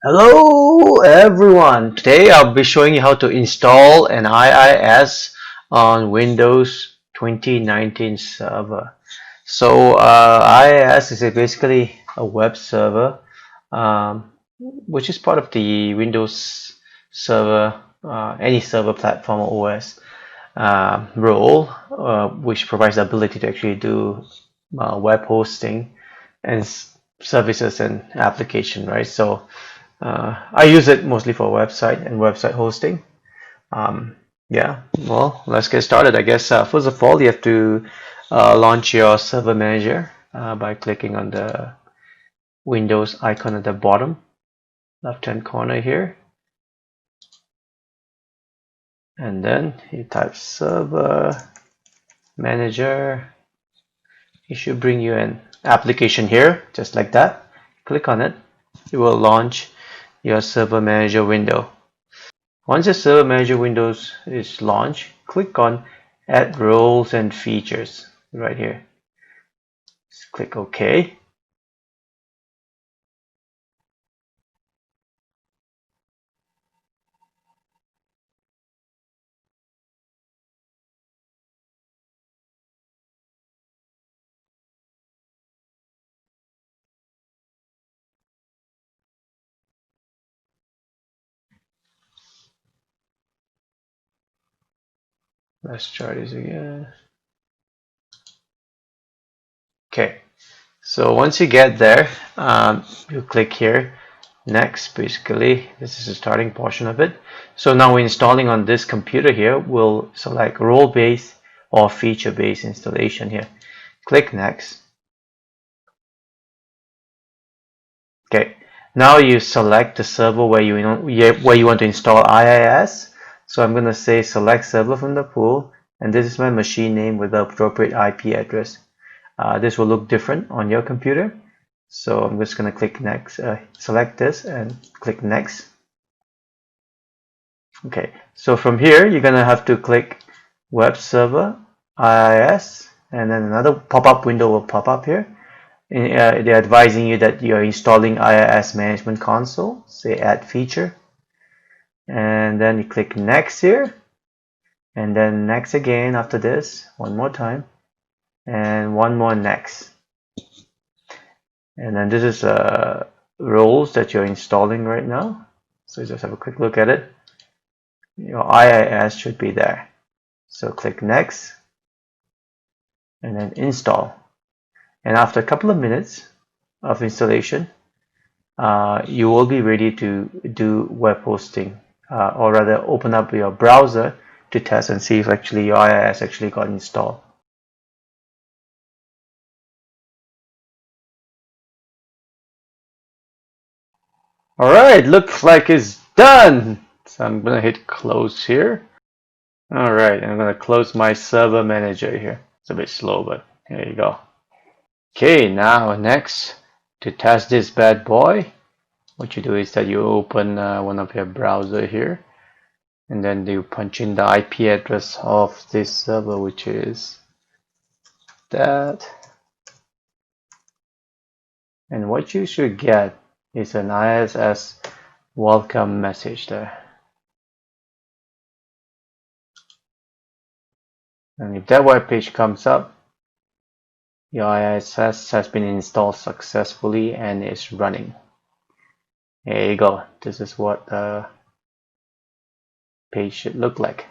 Hello everyone! Today I'll be showing you how to install an IIS on Windows 2019 server. So IIS is basically a web server which is part of the Windows server, any server platform or OS role, which provides the ability to actually do web hosting and services and application, right? So I use it mostly for website and website hosting. Yeah, well, let's get started. I guess first of all, you have to launch your server manager by clicking on the Windows icon at the bottom left-hand corner here. And then you type server manager. It should bring you an application here, just like that. Click on it. It will launch your server manager window. Once the server manager windows is launched, click on add roles and features right here. Just click OK. Let's try this again. Okay, so once you get there, you click here, next. Basically, this is the starting portion of it. So now we're installing on this computer here. We'll select role-based or feature-based installation here. Click next. Okay, now you select the server where you want to install IIS. So I'm going to say select server from the pool, and this is my machine name with the appropriate IP address. This will look different on your computer. So I'm just going to click next, select this and click next. Okay, so from here you're going to have to click Web Server IIS, and then another pop-up window will pop up here. They're advising you that you're installing IIS Management Console. Say Add Feature, and then you click Next here, and then Next again after this, one more time, and one more Next. And then this is roles that you're installing right now. So just have a quick look at it. Your IIS should be there. So click Next, and then Install. And after a couple of minutes of installation, you will be ready to do web hosting, or rather open up your browser to test and see if actually your IIS actually got installed. Alright, looks like it's done! So I'm gonna hit close here. Alright, I'm gonna close my server manager here. It's a bit slow, but there you go. Okay, now next, to test this bad boy, what you do is that you open one of your browser here, and then you punch in the IP address of this server, which is that. And what you should get is an ISS welcome message there. And if that web page comes up, your IIS has been installed successfully and is running. There you go. This is what the page should look like.